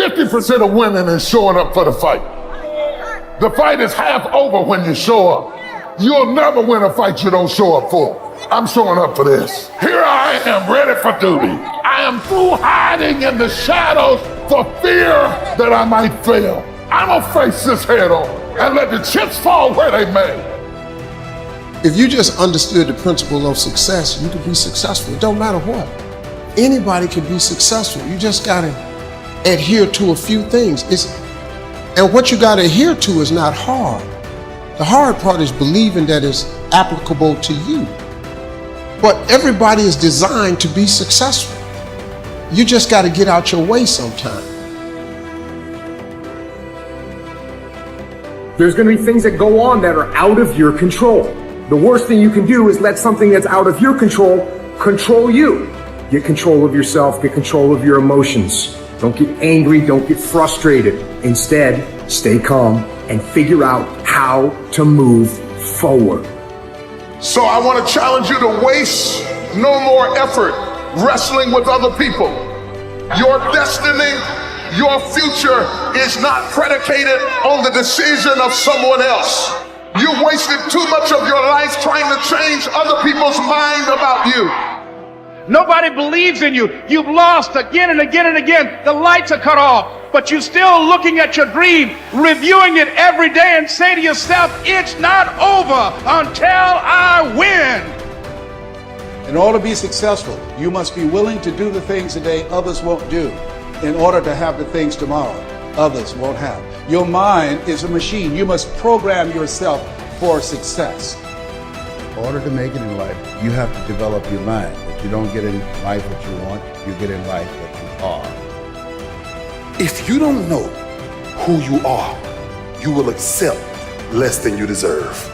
50% of winning is showing up for the fight. The fight is half over when you show up. You'll never win a fight you don't show up for. I'm showing up for this. Here I am, ready for duty. I am through hiding in the shadows for fear that I might fail. I'm gonna face this head on and let the chips fall where they may. If you just understood the principle of success, you could be successful. It don't matter what. Anybody can be successful. You just gotta adhere to a few things. And what you gotta adhere to is not hard. The hard part is believing that it's applicable to you. But everybody is designed to be successful. You just gotta get out your way sometime. There's going to be things that go on that are out of your control. The worst thing you can do is let something that's out of your control control you. Get control of yourself, get control of your emotions. Don't get angry, don't get frustrated. Instead, stay calm and figure out how to move forward. So I want to challenge you to waste no more effort wrestling with other people. Your destiny, your future is not predicated on the decision of someone else. You wasted too much of your life trying to change other people's mind about you. Nobody believes in you. You've lost again and again and again. The lights are cut off, but you're still looking at your dream, reviewing it every day and say to yourself, it's not over until I win. In order to be successful, you must be willing to do the things today others won't do in order to have the things tomorrow others won't have. Your mind is a machine. You must program yourself for success. In order to make it in life, you have to develop your mind. If you don't get in life what you want, you get in life what you are. If you don't know who you are, you will accept less than you deserve.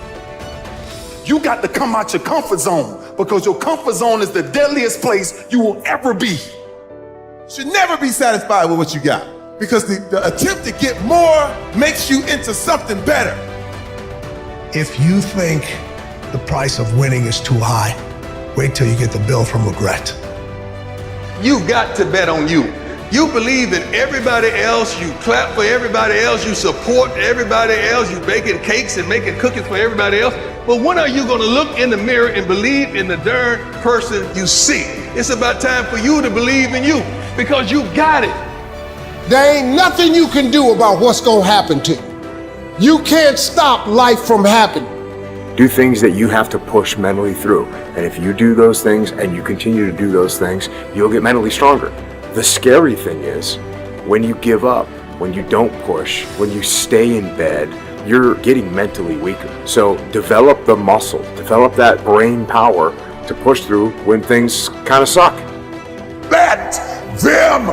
You got to come out your comfort zone, because your comfort zone is the deadliest place you will ever be. Should never be satisfied with what you got, because the attempt to get more makes you into something better. If you think the price of winning is too high, wait till you get the bill from regret. You've got to bet on you. You believe in everybody else, you clap for everybody else, you support everybody else, you baking cakes and making cookies for everybody else. But when are you going to look in the mirror and believe in the darn person you see? It's about time for you to believe in you, because you got it. There ain't nothing you can do about what's gonna happen to you. You can't stop life from happening. Do things that you have to push mentally through. And if you do those things and you continue to do those things, you'll get mentally stronger. The scary thing is, when you give up, when you don't push, when you stay in bed, you're getting mentally weaker. So develop the muscle, develop that brain power to push through when things kind of suck. Let them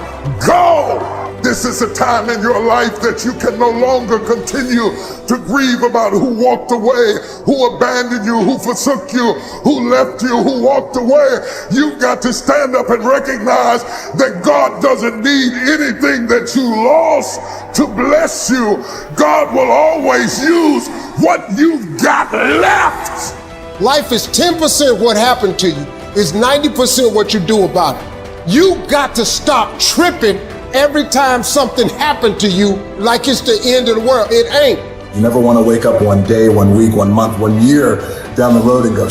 go. This is a time in your life that you can no longer continue to grieve about who walked away, who abandoned you, who forsook you, who left you, who walked away. You've got to stand up and recognize that God doesn't need anything that you lost to bless you. God will always use what you've got left. Life is 10% what happened to you, it's 90% what you do about it. You got to stop tripping every time something happened to you like it's the end of the world. It ain't. You never want to wake up one day, 1 week, 1 month, 1 year down the road and go,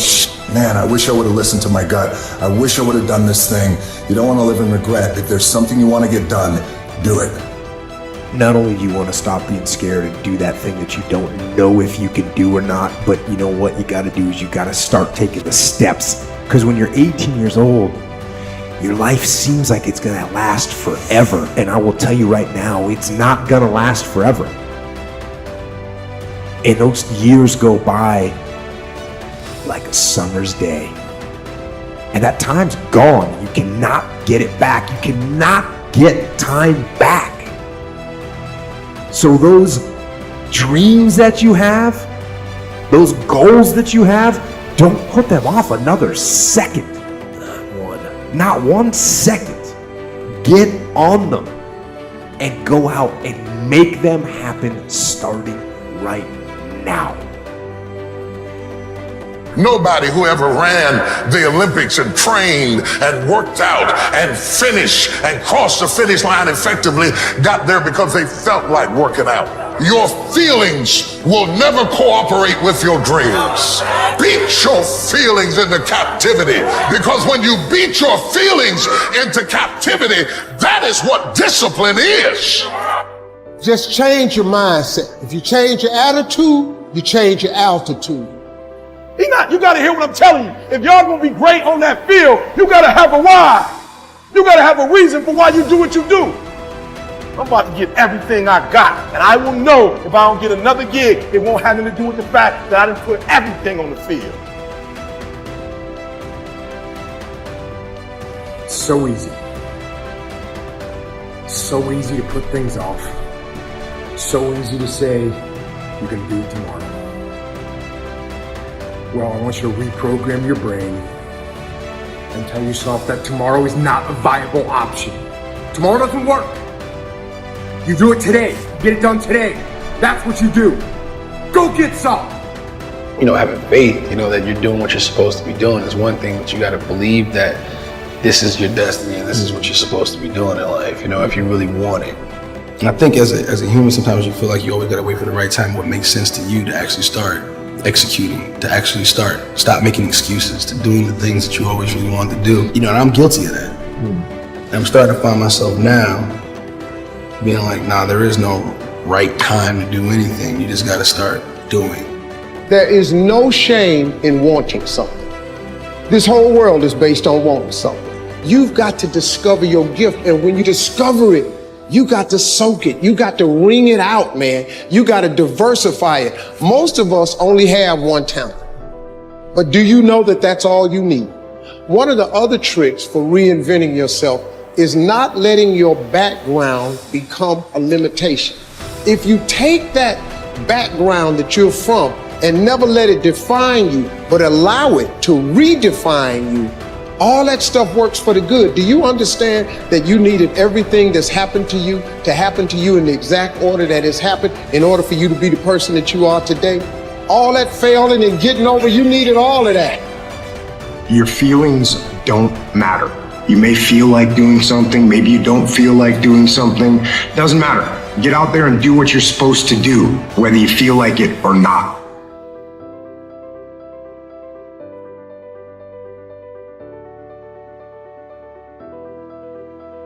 man, I wish I would have listened to my gut. I wish I would have done this thing. You don't want to live in regret. If there's something you want to get done, do it. Not only do you want to stop being scared and do that thing that you don't know if you can do or not, but you know what you got to do is you got to start taking the steps. Because when you're 18 years old, your life seems like it's gonna last forever. And I will tell you right now, it's not gonna last forever. And those years go by like a summer's day. And that time's gone. You cannot get it back. You cannot get time back. So those dreams that you have, those goals that you have, don't put them off another second. Not 1 second. Get on them and go out and make them happen starting right now. Nobody who ever ran the Olympics and trained and worked out and finished and crossed the finish line effectively got there because they felt like working out. Your feelings will never cooperate with your dreams. Beat your feelings into captivity, because when you beat your feelings into captivity, that is what discipline is. Just change your mindset. If you change your attitude, you change your altitude. You gotta hear what I'm telling you. If y'all gonna be great on that field, you gotta have a why. You gotta have a reason for why you do what you do. I'm about to get everything I got, and I will know if I don't get another gig, it won't have anything to do with the fact that I didn't put everything on the field. So easy. So easy to put things off. So easy to say, you're gonna do it tomorrow. Well, I want you to reprogram your brain and tell yourself that tomorrow is not a viable option. Tomorrow doesn't work. You do it today. Get it done today. That's what you do. Go get some. Having faith, that you're doing what you're supposed to be doing is one thing, but you got to believe that this is your destiny and this is what you're supposed to be doing in life, if you really want it. And I think as a human, sometimes you feel like you always got to wait for the right time, what makes sense to you to actually start executing, to actually stop making excuses, to doing the things that you always really wanted to do. And I'm guilty of that. And I'm starting to find myself now being like, nah, there is no right time to do anything. You just got to start doing. There is no shame in wanting something. This whole world is based on wanting something. You've got to discover your gift, and when you discover it, you got to soak it. You got to wring it out, man. You got to diversify it. Most of us only have one talent. But do you know that that's all you need? One of the other tricks for reinventing yourself is not letting your background become a limitation. If you take that background that you're from and never let it define you, but allow it to redefine you, all that stuff works for the good. Do you understand that you needed everything that's happened to you to happen to you in the exact order that it's happened in order for you to be the person that you are today? All that failing and getting over, you needed all of that. Your feelings don't matter. You may feel like doing something, maybe you don't feel like doing something. Doesn't matter. Get out there and do what you're supposed to do, whether you feel like it or not.